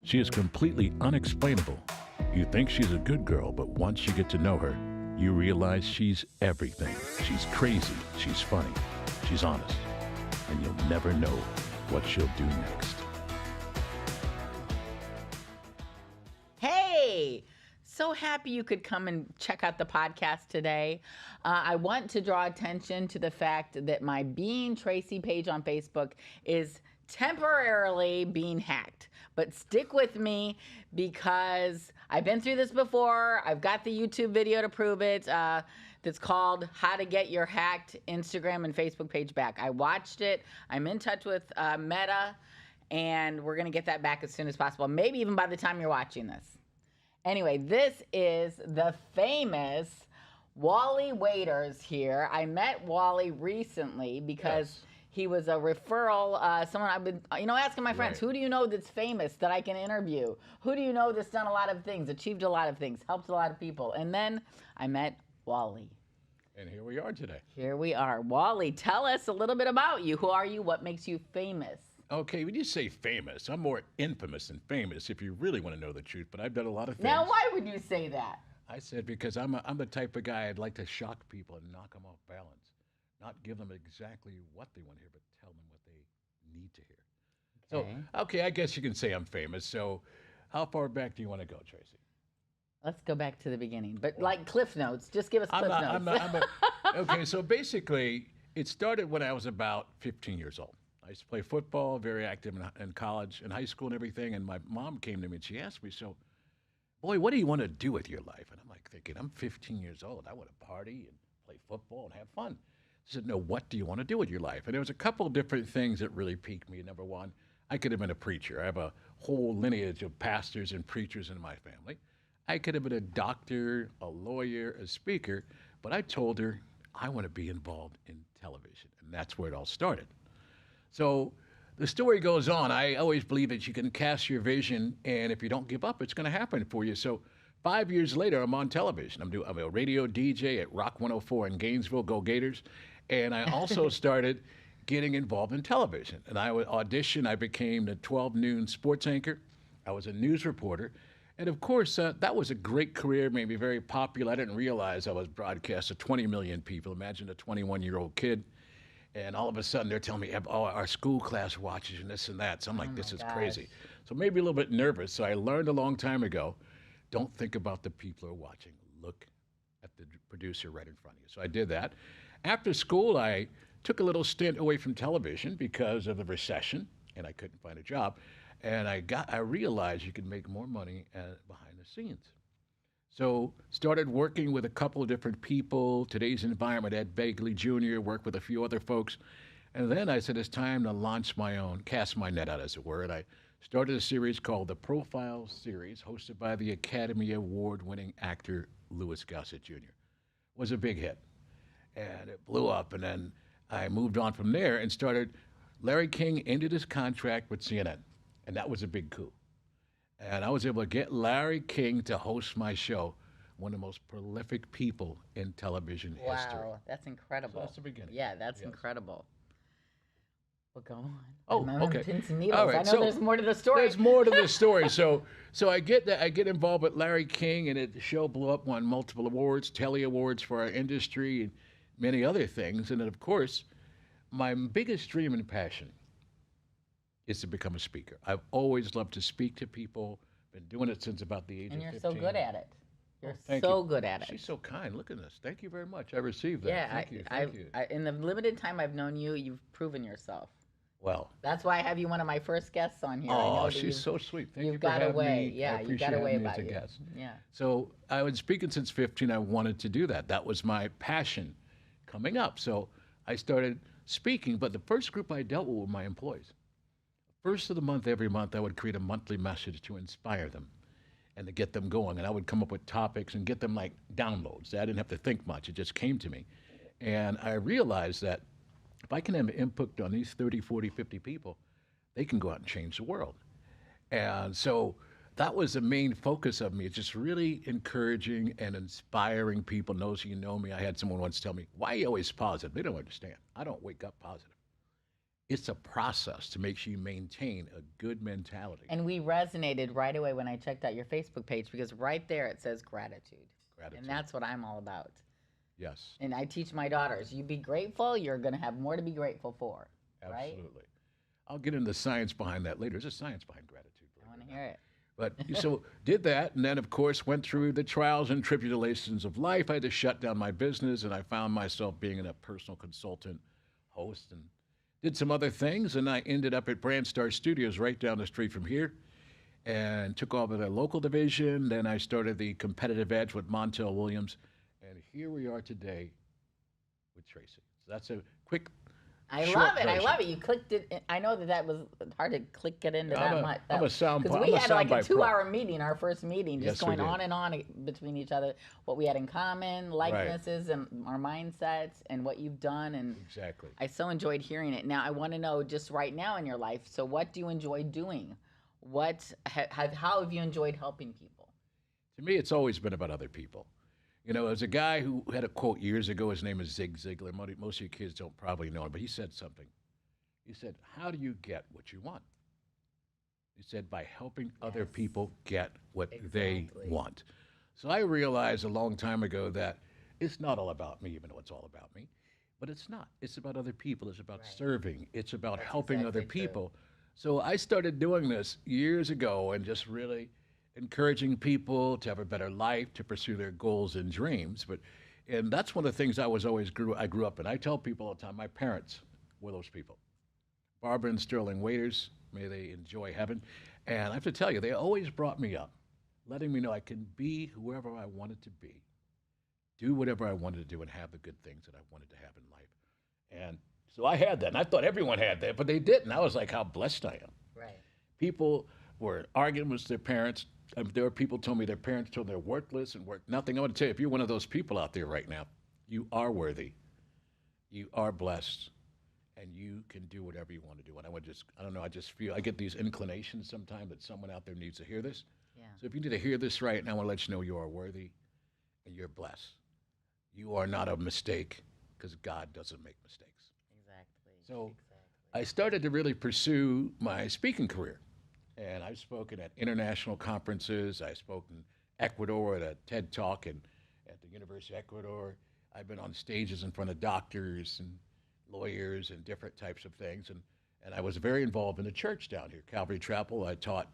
She is completely unexplainable. You think she's a good girl, but once you get to know her, you realize she's everything. She's crazy, she's funny, she's honest, and you'll never know what she'll do next. Hey, so happy you could come and check out the podcast today. I want to draw attention to the fact that my Being Tracy page on Facebook is temporarily being hacked. But stick with me because I've been through this before. I've got the YouTube video to prove it. That's called How to Get Your Hacked Instagram and Facebook Page Back. I watched it. I'm in touch with Meta, and we're going to get that back as soon as possible, maybe even by the time you're watching this. Anyway, this is the famous Wally Waiters here. I met Wally recently because he was a referral. Someone I've been, asking my friends, who do you know that's famous that I can interview? Who do you know that's done a lot of things, achieved a lot of things, helped a lot of people? And then I met Wally. And here we are today. Here we are. Wally, tell us a little bit about you. Who are you? What makes you famous? Okay, when you say famous, I'm more infamous than famous if you really want to know the truth, but I've done a lot of things. Now, why would you say that? I said because I'm the type of guy I'd like to shock people and knock them off balance. Not give them exactly what they want to hear, but tell them what they need to hear. Okay. So, okay, I guess you can say I'm famous. So, how far back do you want to go, Tracy? Let's go back to the beginning, but like Cliff Notes. Just give us Cliff Notes. Okay, so basically, it started when I was about 15 years old. I used to play football, very active in college and high school and everything. And my mom came to me and she asked me, so, boy, what do you want to do with your life? And I'm like thinking, I'm 15 years old. I want to party and play football and have fun. She said, no, what do you want to do with your life? And there was a couple of different things that really piqued me. Number one, I could have been a preacher. I have a whole lineage of pastors and preachers in my family. I could have been a doctor, a lawyer, a speaker. But I told her, I want to be involved in television. And that's where it all started. So the story goes on. I always believe that you can cast your vision, and if you don't give up, it's going to happen for you. So 5 years later, I'm on television. I'm a radio DJ at Rock 104 in Gainesville, Go Gators. And I also started getting involved in television. And I would audition. I became the 12 noon sports anchor. I was a news reporter. And of course, that was a great career, made me very popular. I didn't realize I was broadcast to 20 million people. Imagine a 21-year-old kid. And all of a sudden, they're telling me, oh, our school class watches and this and that. So I'm like, this is crazy. So maybe a little bit nervous. So I learned a long time ago, don't think about the people who are watching. Look at the producer right in front of you. So I did that. After school, I took a little stint away from television because of the recession, and I couldn't find a job. And I realized you could make more money behind the scenes. So started working with a couple of different people, Today's Environment, Ed Begley Jr., worked with a few other folks. And then I said, it's time to launch my own, cast my net out, as it were. And I started a series called the Profile Series, hosted by the Academy Award-winning actor Louis Gossett Jr. It was a big hit. And it blew up. And then I moved on from there and started, Larry King ended his contract with CNN. And that was a big coup. And I was able to get Larry King to host my show, one of the most prolific people in television history. Wow, that's incredible. So that's the beginning. Yeah, that's incredible. Well, go on. Oh, okay. Pins and needles. All right, I know so there's more to the story. There's more to the story. So I get involved with Larry King, and the show blew up, won multiple awards, Telly Awards for our industry, and many other things. And then, of course, my biggest dream and passion is to become a speaker. I've always loved to speak to people. Been doing it since about the age of 15. And you're so good at it. You're Thank so you. good at it. She's so kind. Look at this. Thank you very much. I received that. Yeah, Thank you. Thank you. in the limited time I've known you, you've proven yourself. Well. That's why I have you one of my first guests on here. I know Oh, that she's so sweet. Thank you you've for got a having way. me. Yeah, I you've got appreciate a way having me about as a you. guest. Yeah. So I was speaking since 15. I wanted to do that. That was my passion coming up. So I started speaking, but the first group I dealt with were my employees. First of the month, every month, I would create a monthly message to inspire them and to get them going. And I would come up with topics and get them like downloads. I didn't have to think much. It just came to me. And I realized that if I can have input on these 30, 40, 50 people, they can go out and change the world. And so that was the main focus of me. It's just really encouraging and inspiring people. Those who know me, I had someone once tell me, why are you always positive? They don't understand. I don't wake up positive. It's a process to make sure you maintain a good mentality. And we resonated right away when I checked out your Facebook page because right there it says gratitude. Gratitude. And that's what I'm all about. Yes. And I teach my daughters, you be grateful, you're going to have more to be grateful for. Right? Absolutely. I'll get into the science behind that later. There's a science behind gratitude. I want to hear it. But so did that, and then of course went through the trials and tribulations of life. I had to shut down my business, and I found myself being a personal consultant, host, and did some other things. And I ended up at Brand Star Studios right down the street from here, and took over the local division. Then I started the competitive edge with Montel Williams, and here we are today with Tracy. So that's a quick. I love it. I love it. You clicked it. I know that was hard to click it into that much. I'm a sound. Because we had like a 2-hour meeting, our first meeting, just going on and on between each other. What we had in common, likenesses, and our mindsets, and what you've done. And exactly. I so enjoyed hearing it. Now I want to know, just right now in your life. So what do you enjoy doing? How have you enjoyed helping people? To me, it's always been about other people. You know, there's a guy who had a quote years ago. His name is Zig Ziglar. Most of you kids don't probably know him, but he said something. He said, how do you get what you want? He said, by helping other people get what they want. So I realized a long time ago that it's not all about me, even though it's all about me. But it's not. It's about other people. It's about serving. It's about helping other people. So I started doing this years ago and just really encouraging people to have a better life, to pursue their goals and dreams. And that's one of the things I grew up in. I tell people all the time, my parents were those people. Barbara and Sterling Waiters, may they enjoy heaven. And I have to tell you, they always brought me up, letting me know I can be whoever I wanted to be, do whatever I wanted to do, and have the good things that I wanted to have in life. And so I had that, and I thought everyone had that, but they didn't. I was like, how blessed I am. Right. People were arguing with their parents. There were people told me their parents told them they're worthless and worth nothing. I want to tell you, if you're one of those people out there right now, you are worthy, you are blessed, and you can do whatever you want to do. And I don't know, I just feel, I get these inclinations sometimes that someone out there needs to hear this. Yeah. So if you need to hear this right now, I want to let you know you are worthy and you're blessed. You are not a mistake because God doesn't make mistakes. Exactly. So I started to really pursue my speaking career. And I've spoken at international conferences. I spoke in Ecuador at a TED Talk and at the University of Ecuador. I've been on stages in front of doctors and lawyers and different types of things. And I was very involved in the church down here, Calvary Chapel. I taught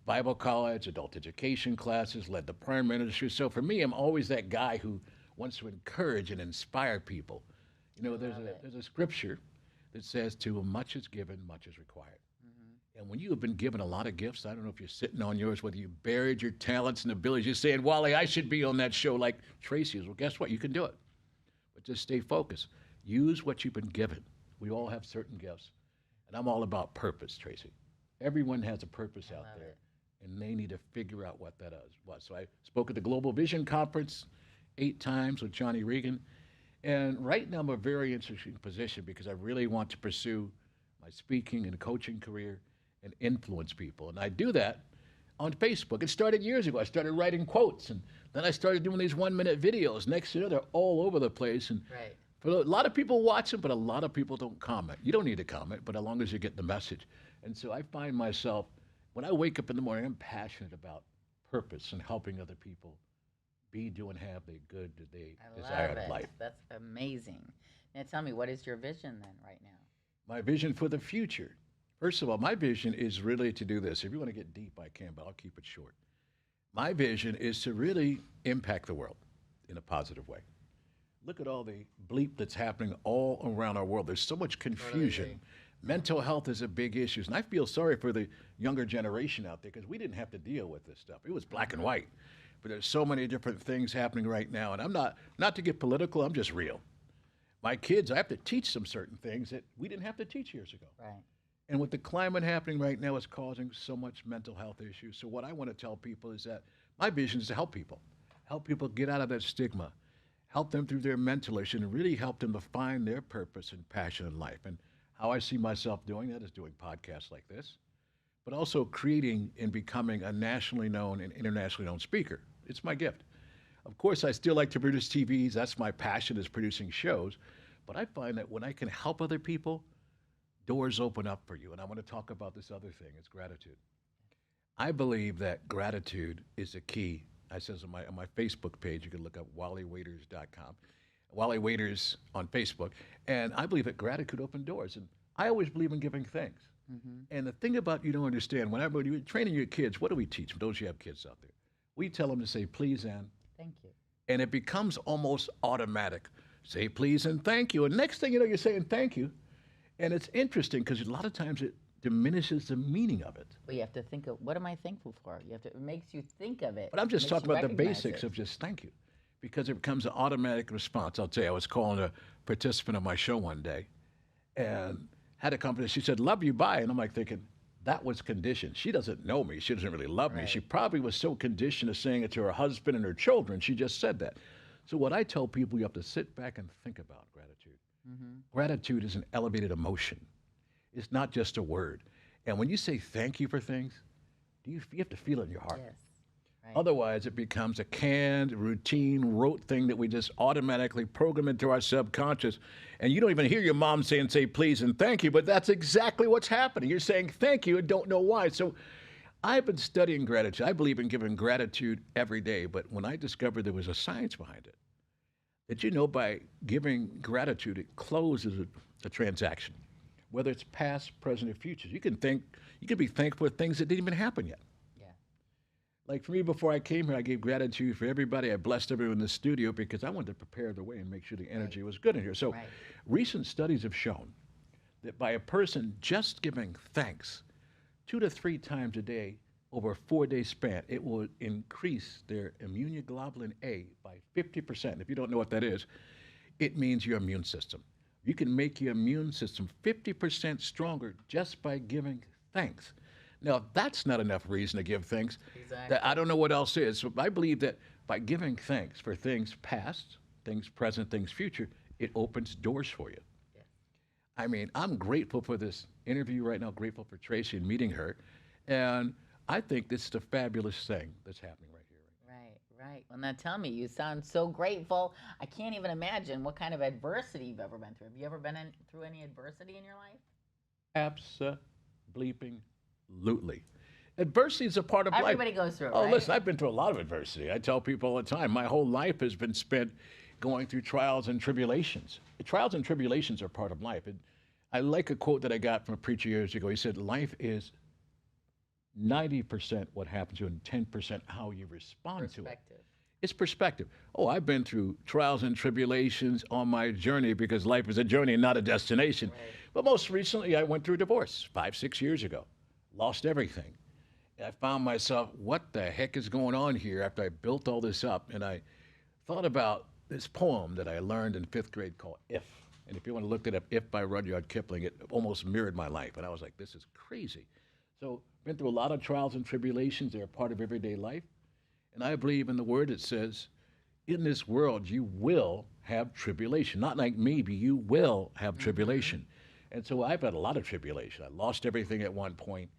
Bible college, adult education classes, led the prayer ministry. So for me, I'm always that guy who wants to encourage and inspire people. You know, there's a scripture that says, to whom much is given, much is required. And when you have been given a lot of gifts, I don't know if you're sitting on yours, whether you buried your talents and abilities, you're saying, Wally, I should be on that show like Tracy is. Well, guess what? You can do it. But just stay focused. Use what you've been given. We all have certain gifts. And I'm all about purpose, Tracy. Everyone has a purpose out there, and they need to figure out what that was. So I spoke at the Global Vision Conference 8 times with Johnny Regan. And right now I'm in a very interesting position because I really want to pursue my speaking and coaching career and influence people. And I do that on Facebook. It started years ago. I started writing quotes, and then I started doing these 1-minute videos. Next year, they're all over the place. And for a lot of people watch them, but a lot of people don't comment. You don't need to comment, but as long as you get the message. And so I find myself, when I wake up in the morning, I'm passionate about purpose and helping other people be, do, and have the good that they desire in life. That's amazing. Now tell me, what is your vision then right now? My vision for the future. First of all, my vision is really to do this. If you want to get deep, I can, but I'll keep it short. My vision is to really impact the world in a positive way. Look at all the bleep that's happening all around our world. There's so much confusion. Mental health is a big issue. And I feel sorry for the younger generation out there because we didn't have to deal with this stuff. It was black and white. But there's so many different things happening right now. And I'm not to get political, I'm just real. My kids, I have to teach them certain things that we didn't have to teach years ago. Right. And with the climate happening right now, it's causing so much mental health issues. So what I want to tell people is that my vision is to help people get out of that stigma, help them through their mental issue, and really help them to find their purpose and passion in life. And how I see myself doing that is doing podcasts like this, but also creating and becoming a nationally known and internationally known speaker. It's my gift. Of course, I still like to produce TVs. That's my passion, is producing shows. But I find that when I can help other people doors open up for you. And I want to talk about this other thing. It's gratitude. I believe that gratitude is a key. I says on my Facebook page, you can look up wallywaiters.com, Wally Waiters on Facebook. And I believe that gratitude opens doors. And I always believe in giving thanks. And the thing about you don't understand, whenever you're training your kids, what do we teach them? Those you have kids out there. We tell them to say please and Thank you. and it becomes almost automatic. Say please and thank you. And next thing you know, you're saying thank you. And it's interesting because a lot of times it diminishes the meaning of it. Well, you have to think of what am I thankful for? You have to. It makes you think of it. But I'm just makes talking you about the recognize basics it. of just thank you because it becomes an automatic response. I'll tell you, I was calling a participant of my show one day and had a conversation. She said, love you, bye. And I'm like thinking, that was conditioned. She doesn't know me. She doesn't really love me. Right. She probably was so conditioned to saying it to her husband and her children. She just said that. So what I tell people, you have to sit back and think about gratitude. Gratitude is an elevated emotion. It's not just a word. And when you say thank you for things, you have to feel it in your heart. Yes. Right. Otherwise, it becomes a canned, routine, rote thing that we just automatically program into our subconscious. And you don't even hear your mom saying, say please and thank you, but that's exactly what's happening. You're saying thank you and don't know why. So I've been studying gratitude. I believe in giving gratitude every day. But when I discovered there was a science behind it, that you know by giving gratitude, it closes a transaction, whether it's past, present, or future. You can be thankful for things that didn't even happen yet. Yeah. Like for me, before I came here, I gave gratitude for everybody. I blessed everyone in the studio because I wanted to prepare the way and make sure the energy was good in here. So Right. recent studies have shown that by a person just giving thanks 2 to 3 times a day over a 4-day span, it will increase their immunoglobulin A by 50%. If you don't know what that is, it means your immune system. You can make your immune system 50% stronger just by giving thanks. Now, if that's not enough reason to give thanks, Exactly. I don't know what else is. So I believe that by giving thanks for things past, things present, things future, it opens doors for you. Yeah. I mean, I'm grateful for this interview right now, grateful for Tracy and meeting her. And I think this is a fabulous thing that's happening right here. Right. Well, now tell me, you sound so grateful. I can't even imagine what kind of adversity you've ever been through. Have you ever been through any adversity in your life? Absolutely. Adversity is a part of life. Everybody goes through it, Oh, right? listen, I've been through a lot of adversity. I tell people all the time, my whole life has been spent going through trials and tribulations. Trials and tribulations are part of life. I like a quote that I got from a preacher years ago. He said, life is 90% what happens to you and 10% how you respond to it. Perspective. It's perspective. Oh, I've been through trials and tribulations on my journey because life is a journey and not a destination. Right. But most recently, I went through a divorce 5-6 years ago, lost everything. And I found myself, what the heck is going on here after I built all this up? And I thought about this poem that I learned in 5th grade called If. And if you want to look it up, If by Rudyard Kipling, it almost mirrored my life. And I was like, this is crazy. So been through a lot of trials and tribulations. They're a part of everyday life. And I believe in the word that says, in this world, you will have tribulation. Not like maybe, you will have tribulation. And so I've had a lot of tribulation. I lost everything at one point,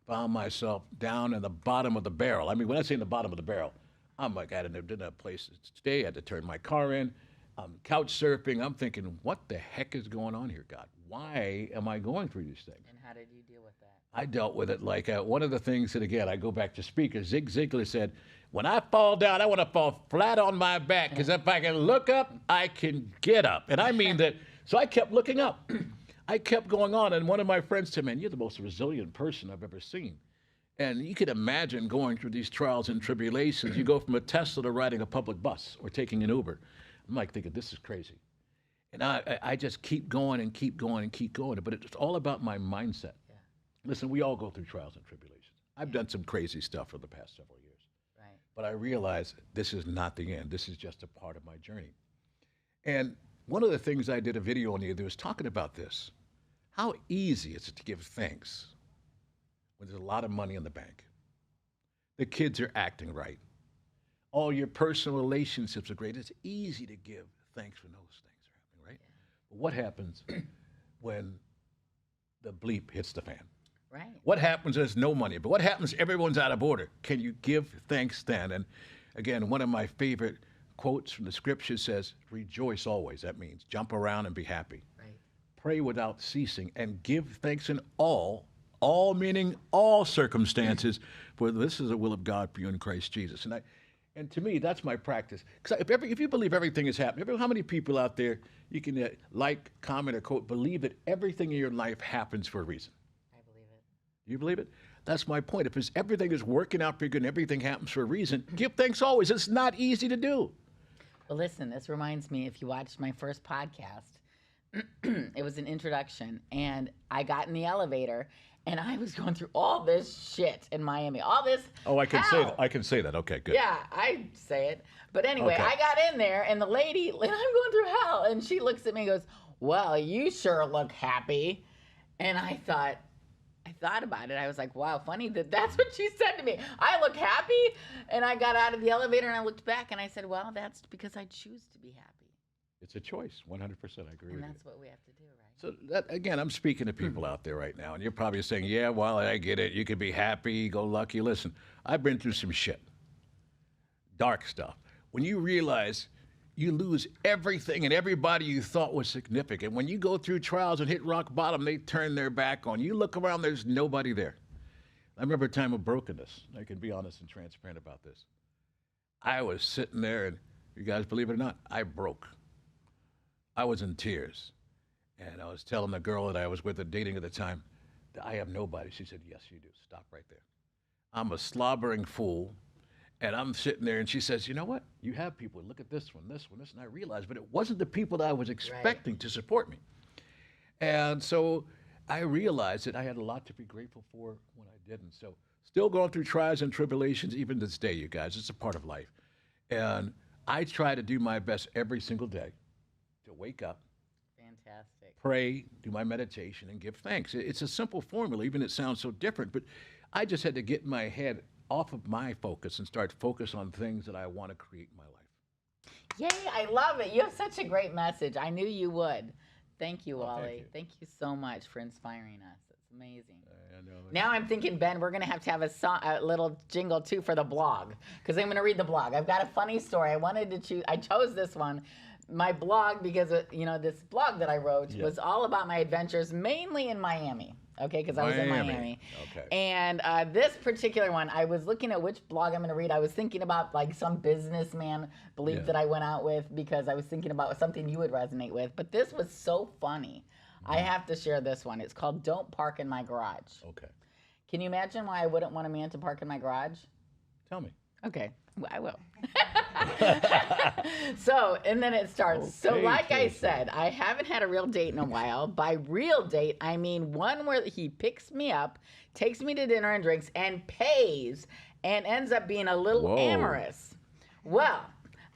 found myself down in the bottom of the barrel. I mean, when I say in the bottom of the barrel, I'm like, I didn't have a place to stay. I had to turn my car in. I'm couch surfing. I'm thinking, what the heck is going on here, God? Why am I going through these things? And how did you deal with that? I dealt with it like one of the things that, again, I go back to speakers. Zig Ziglar said, when I fall down, I want to fall flat on my back because if I can look up, I can get up. And I mean that. So I kept looking up. I kept going on. And one of my friends said, man, you're the most resilient person I've ever seen. And you could imagine going through these trials and tribulations. You go from a Tesla to riding a public bus or taking an Uber. I'm like thinking, this is crazy. And I just keep going and keep going and keep going. But it's all about my mindset. Yeah. Listen, we all go through trials and tribulations. I've done some crazy stuff for the past several years. Right. But I realize this is not the end. This is just a part of my journey. And one of the things I did a video on the other was talking about this. How easy is it to give thanks when there's a lot of money in the bank? The kids are acting right. All your personal relationships are great. It's easy to give thanks when those things are happening, right? Yeah. But what happens when the bleep hits the fan? Right. What happens when there's no money? But what happens if everyone's out of order? Can you give thanks then? And again, one of my favorite quotes from the scripture says, rejoice always. That means jump around and be happy. Right. pray without ceasing, and give thanks in all meaning all circumstances, for this is the will of God for you in Christ Jesus. And to me, that's my practice. Because if you believe everything is happening, how many people out there you can like, comment, or quote, believe that everything in your life happens for a reason? I believe it. You believe it? That's my point. If everything is working out for good and everything happens for a reason, give thanks always. It's not easy to do. Well, listen, this reminds me, if you watched my first podcast, it was an introduction, and I got in the elevator, and I was going through all this shit in Miami, all this. Oh, I can say hell. that. I can say that. Okay, good. Yeah, I say it. But anyway, Okay. I got in there, and the lady, and I'm going through hell, and she looks at me and goes, "Well, you sure look happy." And I thought about it. I was like, wow, funny that's what she said to me. I look happy. And I got out of the elevator, and I looked back, and I said, well, that's because I choose to be happy. It's a choice, 100%. I agree with you. And that's what we have to do, right? So that, again, I'm speaking to people out there right now, and you're probably saying, yeah, well, I get it. You could be happy, go lucky. Listen, I've been through some shit, dark stuff. When you realize you lose everything and everybody you thought was significant, when you go through trials and hit rock bottom, they turn their back on you. You look around, there's nobody there. I remember a time of brokenness. I can be honest and transparent about this. I was sitting there, and you guys believe it or not, I broke. I was in tears. And I was telling the girl that I was with, dating at the time, that I have nobody. She said, yes, you do. Stop right there. I'm a slobbering fool. And I'm sitting there, and she says, you know what? You have people. Look at this one, this one, this. And I realized, but it wasn't the people that I was expecting to support me. And so I realized that I had a lot to be grateful for when I didn't. So still going through trials and tribulations, even this day, you guys. It's a part of life. And I try to do my best every single day to wake up, Fantastic. pray, do my meditation, and give thanks. It's a simple formula, even it sounds so different, but I just had to get my head off of my focus and start focus on things that I want to create in my life. Yay, I love it. You have such a great message. I knew you would. Thank you, Well, Wally. thank you. Thank you so much for inspiring us. It's amazing. I know. Now I'm thinking, Ben, we're going to have a little jingle, too, for the blog, because I'm going to read the blog. I've got a funny story. I chose this one, my blog, because, this blog that I wrote was all about my adventures, mainly in Miami. Okay, because I was in Miami. Okay. And this particular one, I was looking at which blog I'm going to read. I was thinking about like some businessman belief that I went out with, because I was thinking about something you would resonate with. But this was so funny. I have to share this one. It's called "Don't Park in My Garage." Okay. Can you imagine why I wouldn't want a man to park in my garage? Tell me. Okay, well, I will. So, and then it starts. So, Okay, like I Tracy. said, I haven't had a real date in a while. By real date, I mean one where he picks me up, takes me to dinner and drinks, and pays, and ends up being a little Whoa. amorous. Well,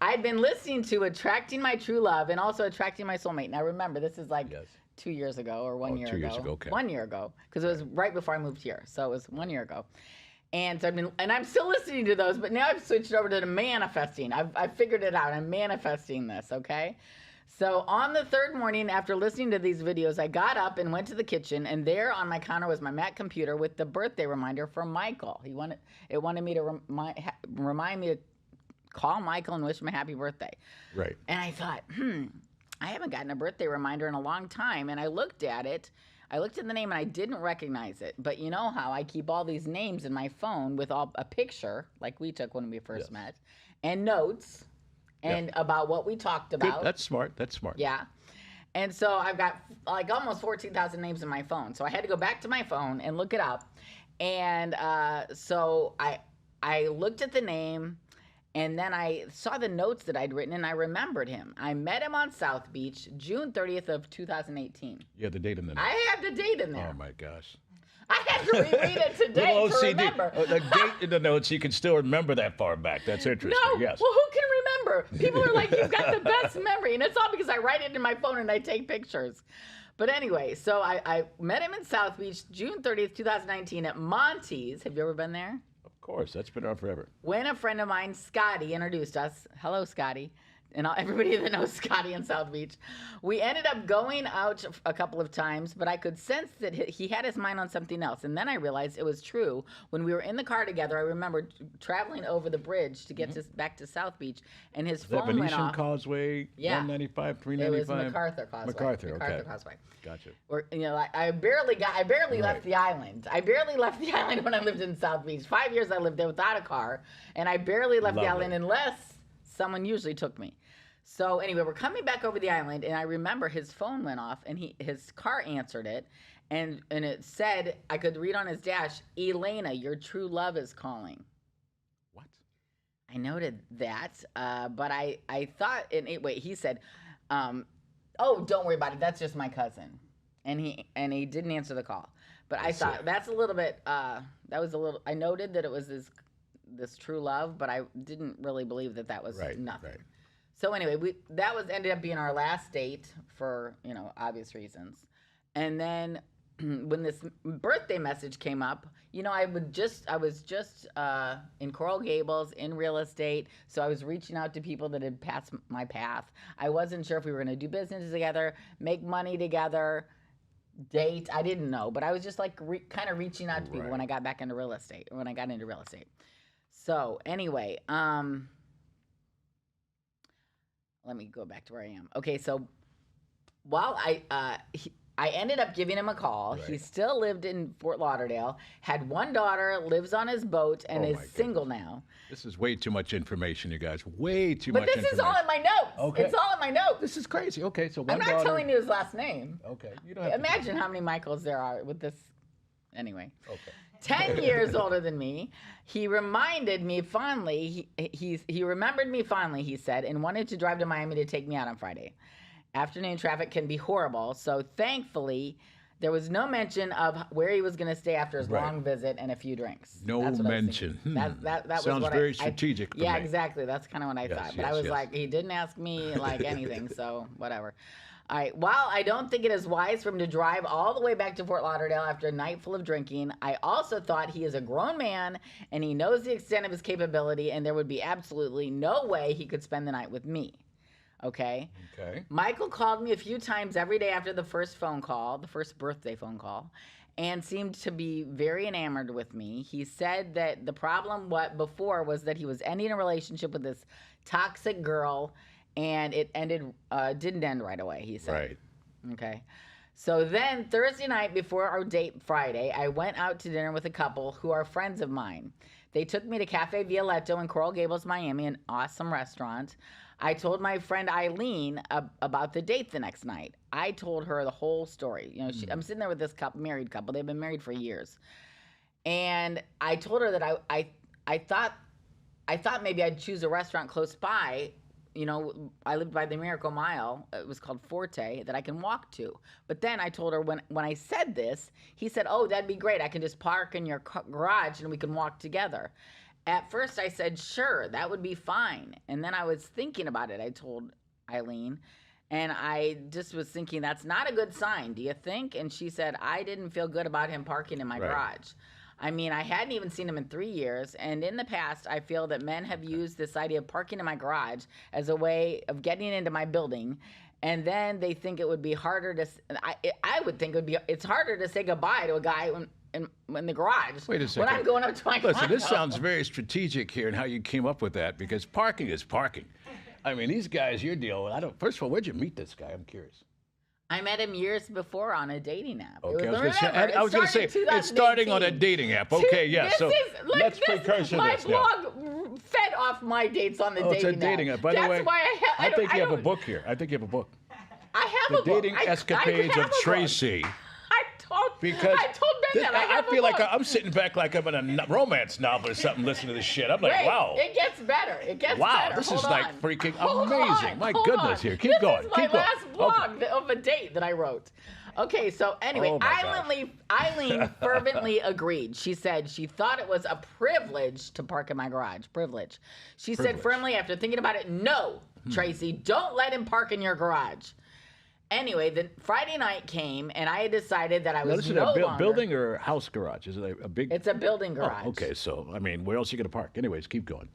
I'd been listening to Attracting My True Love and also Attracting My Soulmate. Now, remember, this is like Yes. 2 years ago or 1 year ago. 2 years ago, okay. 1 year ago, because it was right before I moved here. So it was 1 year ago. And so I'm still listening to those, but now I've switched over to the manifesting. I've figured it out. I'm manifesting this, okay? So on the third morning after listening to these videos, I got up and went to the kitchen, and there on my counter was my Mac computer with the birthday reminder from Michael. It wanted me to remind me to call Michael and wish him a happy birthday. Right. And I thought, I haven't gotten a birthday reminder in a long time. And I looked at it. I looked at the name and I didn't recognize it. But you know how I keep all these names in my phone with a picture, like we took when we first met, and notes, and about what we talked Good. about. That's smart. That's smart. Yeah. And so I've got like almost 14,000 names in my phone. So I had to go back to my phone and look it up. And so I looked at the name, and then I saw the notes that I'd written, and I remembered him. I met him on South Beach, June 30th of 2018. You have the date in the notes. I have the date in there. Oh, my gosh. I had to reread it today Little to OCD. remember. The date in the notes, you can still remember that far back. That's interesting. No, Yes. well, who can remember? People are like, you've got the best memory. And it's all because I write it in my phone and I take pictures. But anyway, so I met him in South Beach, June 30th, 2019 at Monty's. Have you ever been there? Of course. That's been around forever. When a friend of mine, Scotty, introduced us, hello, Scotty, and everybody that knows Scotty in South Beach. We ended up going out a couple of times, but I could sense that he had his mind on something else. And then I realized it was true. When we were in the car together, I remember traveling over the bridge to get back to South Beach, and his phone went Venetian off. Causeway, Yeah. 195, It 395. was MacArthur Causeway. MacArthur, okay. Causeway. Gotcha. Or, I barely left the island. I barely left the island when I lived in South Beach. 5 years I lived there without a car, and I barely left the island unless someone usually took me. So anyway, we're coming back over the island, and I remember his phone went off, and his car answered it, and it said, I could read on his dash, Elena, your true love is calling. What? I noted that, but I thought, he said, oh, don't worry about it. That's just my cousin. And he didn't answer the call. But I thought that's a little bit, I noted that it was this true love, but I didn't really believe that was nothing. Right. So anyway, that ended up being our last date for, obvious reasons. And then when this birthday message came up, I was just in Coral Gables in real estate, so I was reaching out to people that had passed my path. I wasn't sure if we were going to do business together, make money together, date. I didn't know, but I was just like kind of reaching out to people when I got into real estate. So anyway, let me go back to where I am. Okay, so while I ended up giving him a call. Right. He still lived in Fort Lauderdale, had one daughter, lives on his boat, and is single now. This is way too much information, you guys. Way too much information. But this is all in my notes. Okay. It's all in my notes. This is crazy. Okay, so I'm not telling you his last name. Okay. You don't have Imagine how many Michaels there are with this. Anyway. Okay. 10 years older than me. He reminded me fondly, he remembered me fondly, he said, and wanted to drive to Miami to take me out on Friday. Afternoon traffic can be horrible, so thankfully there was no mention of where he was going to stay after his long visit and a few drinks. No mention. That sounds was very strategic. Yeah, exactly. That's kind of what I thought. But I was like, he didn't ask me like anything, so whatever. All right. While I don't think it is wise for him to drive all the way back to Fort Lauderdale after a night full of drinking, I also thought he is a grown man and he knows the extent of his capability, and there would be absolutely no way he could spend the night with me. Okay. Michael called me a few times every day after the first birthday phone call, and seemed to be very enamored with me. He said that the problem before was that he was ending a relationship with this toxic girl, and it didn't end right away, he said. Right. Okay. So then Thursday night before our date Friday, I went out to dinner with a couple who are friends of mine. They took me to Cafe Violetto in Coral Gables, Miami, an awesome restaurant. I told my friend Eileen about the date the next night. I told her the whole story. I'm sitting there with this married couple. They've been married for years. And I told her that I thought maybe I'd choose a restaurant close by. I lived by the Miracle Mile. It was called Forte, that I can walk to. But then I told her when I said this, he said, oh, that'd be great. I can just park in your garage and we can walk together. At first I said, sure, that would be fine. And then I was thinking about it. I told Eileen, and I just was thinking, that's not a good sign, do you think? And she said, I didn't feel good about him parking in my garage. I mean, I hadn't even seen him in 3 years, and in the past, I feel that men have used this idea of parking in my garage as a way of getting into my building, and then they think it would be harder to, I would think it's harder to say goodbye to a guy in the garage. Wait a second. When I'm going up to my Listen, this sounds very strategic here in how you came up with that, because parking is parking. I mean, these guys you're dealing with, first of all, where'd you meet this guy? I'm curious. I met him years before on a dating app. Okay, I was going to say, it's starting on a dating app. Okay, yeah. Let's precursor my this. My blog fed off my dates on the dating app. It's a dating app. By the way, I think you have a book here. I think you have a book. I have a book. The Dating Escapades of Tracy. Because I told Ben that I feel like I'm sitting back like I'm in a romance novel or something listening to this shit. I'm like, wow. It gets better. It gets better. Wow, this is like freaking amazing. My goodness, here. Keep going. This is my last blog of a date that I wrote. Okay, so anyway, Eileen fervently agreed. She said she thought it was a privilege to park in my garage. Privilege. She said firmly after thinking about it, no, Tracy, don't let him park in your garage. Anyway, the Friday night came, and I had decided that I was no longer... Is it a building or house garage? Is it a big... It's a building garage. Oh, okay, so, I mean, where else are you going to park? Anyways, keep going.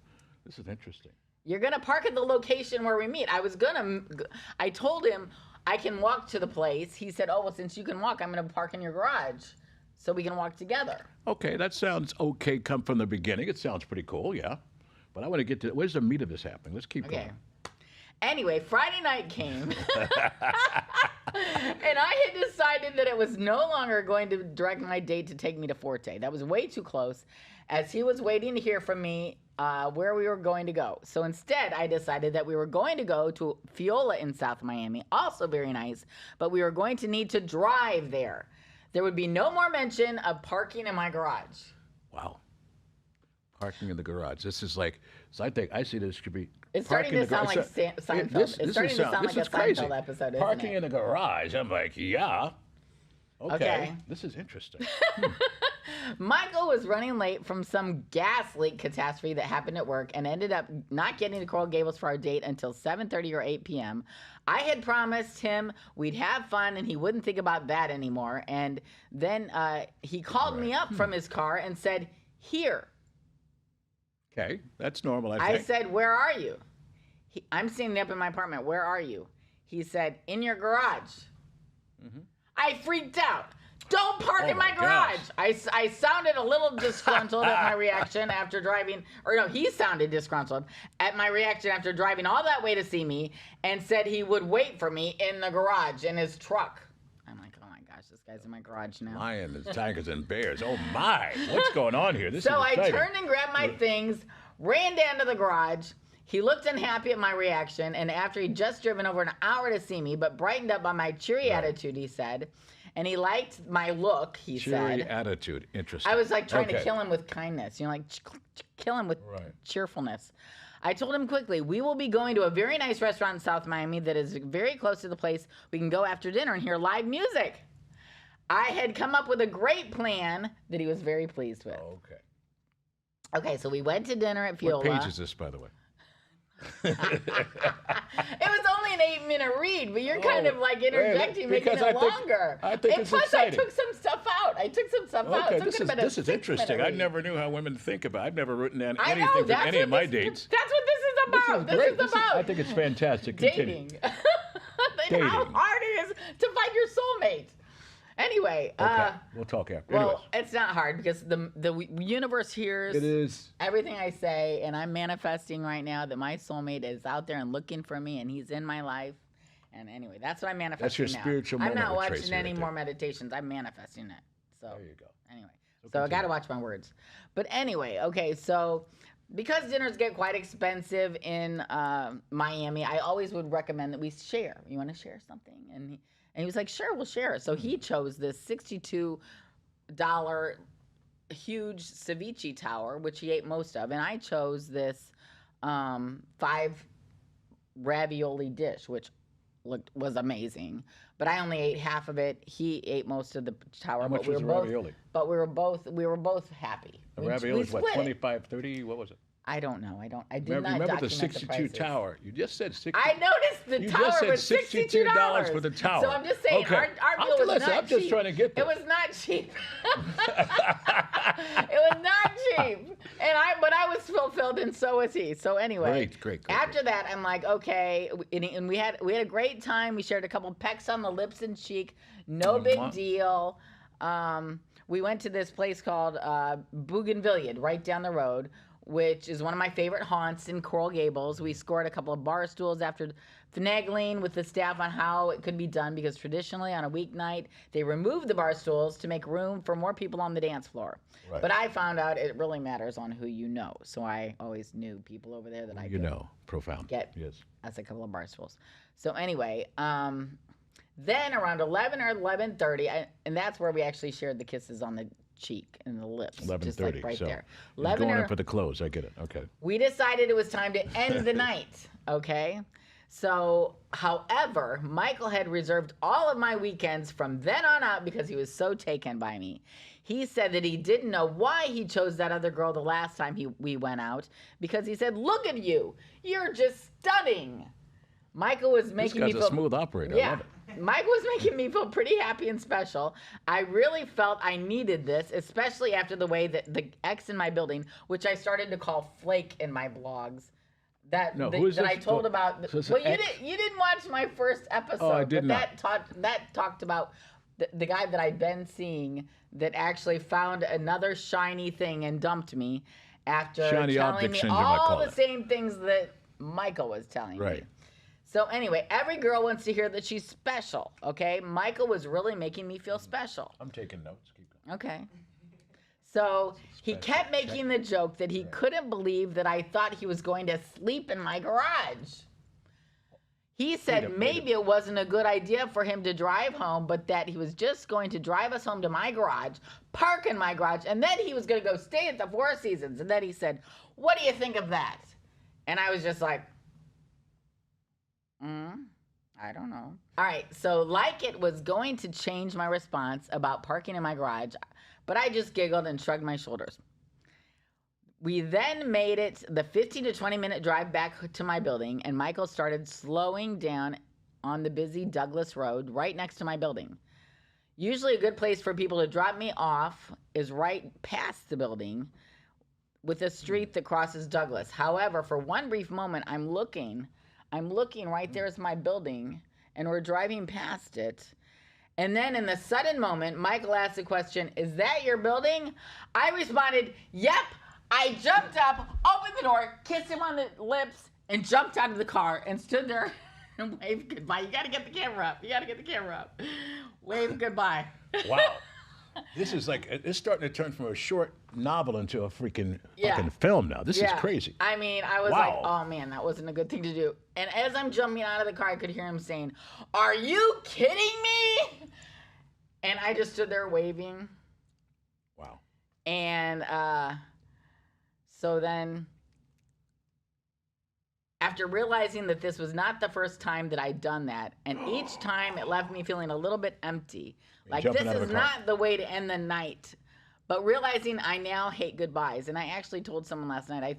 This is interesting. You're going to park at the location where we meet. I told him I can walk to the place. He said, oh, well, since you can walk, I'm going to park in your garage so we can walk together. Okay, that sounds okay. Come from the beginning. It sounds pretty cool, yeah. But I want to get to where's the meat of this happening. Let's keep going. Anyway, Friday night came, and I had decided that it was no longer going to direct my date to take me to Forte. That was way too close, as he was waiting to hear from me where we were going to go. So instead, I decided that we were going to go to Fiola in South Miami, also very nice, but we were going to need to drive there. There would be no more mention of parking in my garage. Wow. Parking in the garage. This is like, so I see this could be. It's starting to sound like Seinfeld. It's starting to sound like a Seinfeld episode, isn't it? Parking in the garage. I'm like, yeah. Okay. This is interesting. Michael was running late from some gas leak catastrophe that happened at work and ended up not getting to Coral Gables for our date until 7:30 or 8 p.m. I had promised him we'd have fun and he wouldn't think about that anymore. And then he called me up from his car and said, here. Okay, that's normal, I think. I said, where are you? I'm standing up in my apartment. Where are you? He said, in your garage. Mm-hmm. I freaked out. Don't park in my garage. I sounded a little disgruntled at my reaction after driving, or no, he sounded disgruntled at my reaction after driving all that way to see me and said he would wait for me in the garage in his truck. I'm like, oh my gosh, this guy's in my garage now. Lions, tigers, and bears. Oh my, what's going on here? This is exciting. I turned and grabbed my things, ran down to the garage. He looked unhappy at my reaction, and after he'd just driven over an hour to see me, but brightened up by my cheery attitude, he said, and he liked my look, he said. Cheery attitude, interesting. I was like trying to kill him with kindness, like kill him with cheerfulness. I told him quickly, we will be going to a very nice restaurant in South Miami that is very close to the place we can go after dinner and hear live music. I had come up with a great plan that he was very pleased with. Okay, so we went to dinner at Fiola. What page is this, by the way? It was only an 8-minute read, but you're kind of like interjecting, making it longer. I think it's exciting. I took some stuff out. Okay, this is interesting. I never knew how women think about it. I've never written down anything from any of my dates. That's what this is about. This is about. I think it's fantastic. Dating. Dating. How hard it is to find your soulmate. Anyway, we'll talk after. Well, it's not hard because the universe hears everything I say, and I'm manifesting right now that my soulmate is out there and looking for me, and he's in my life. And anyway, that's what I'm manifesting now. That's your spiritual moment. I'm not watching any more meditations. I'm manifesting it. So there you go. Anyway, so I got to watch my words. But anyway, okay, so because dinners get quite expensive in Miami, I always would recommend that we share. You want to share something? And he was like, sure, we'll share it. So he chose this $62 huge ceviche tower, which he ate most of. And I chose this 5 ravioli dish, which was amazing. But I only ate half of it. He ate most of the tower. How much was the ravioli? But we were both happy. The ravioli was what, 25, 30? What was it? I don't know. I did not remember document the 62 tower. You just said 60. I noticed the tower was $62 for the tower. So I'm just saying, our meal was not cheap. I'm just trying to get this. It was not cheap. It was not cheap. But I was fulfilled, and so was he. So anyway, great. After that, I'm like, okay, and we had a great time. We shared a couple pecks on the lips and cheek. No big deal. We went to this place called Bougainvillea, right down the road, which is one of my favorite haunts in Coral Gables. We scored a couple of bar stools after finagling with the staff on how it could be done, because traditionally on a weeknight, they remove the bar stools to make room for more people on the dance floor. Right. But I found out it really matters on who you know. So I always knew people over there that I could profound. Get yes. That's a couple of bar stools. So anyway, then around 11 or 11:30, and that's where we actually shared the kisses on the cheek and the lips. 11:30, just like right there. 11 going in for the close. I get it. Okay. We decided it was time to end the night. Okay. So, however, Michael had reserved all of my weekends from then on out because he was so taken by me. He said that he didn't know why he chose that other girl the last time we went out, because he said, "Look at you, you're just stunning." Michael was making me feel a smooth operator. Yeah. I love it. Mike was making me feel pretty happy and special. I really felt I needed this, especially after the way that the ex in my building, which I started to call Flake in my blogs, No, who is that this? I told about. So it's Well, an ex- you didn't watch my first episode. I did but not. That talked about the guy that I'd been seeing that actually found another shiny thing and dumped me after Shiny telling object me syndrome, I all call the it. same things that Michael was telling me. Right. So anyway, every girl wants to hear that she's special. Okay, Michael was really making me feel special. I'm taking notes. Keep going. Okay. So he Special. kept making the joke that he couldn't believe that I thought he was going to sleep in my garage. He said maybe it wasn't a good idea for him to drive home, but that he was just going to drive us home to my garage, park in my garage, and then he was going to go stay at the Four Seasons. And then he said, "What do you think of that?" And I was just like, I don't know. All right, so like it was going to change my response about parking in my garage, but I just giggled and shrugged my shoulders. We then made it the 15 to 20 minute drive back to my building, and Michael started slowing down on the busy Douglas Road right next to my building. Usually a good place for people to drop me off is right past the building with a street that crosses Douglas. However, for one brief moment, I'm looking right there's my building, and we're driving past it. And then in the sudden moment, Michael asked the question, "Is that your building?" I responded, "Yep." I jumped up, opened the door, kissed him on the lips, and jumped out of the car and stood there and waved goodbye. You got to get the camera up. Wave goodbye. Wow. This is like, it's starting to turn from a short novel into a freaking Yeah. fucking film now. This is crazy. I mean, I was Wow. like, oh man, that wasn't a good thing to do. And as I'm jumping out of the car, I could hear him saying, "Are you kidding me?" And I just stood there waving. Wow. And so then, after realizing that this was not the first time that I'd done that, and each time it left me feeling a little bit empty, like this jumping out of is the car. not the way to end the night, but realizing I now hate goodbyes. And I actually told someone last night,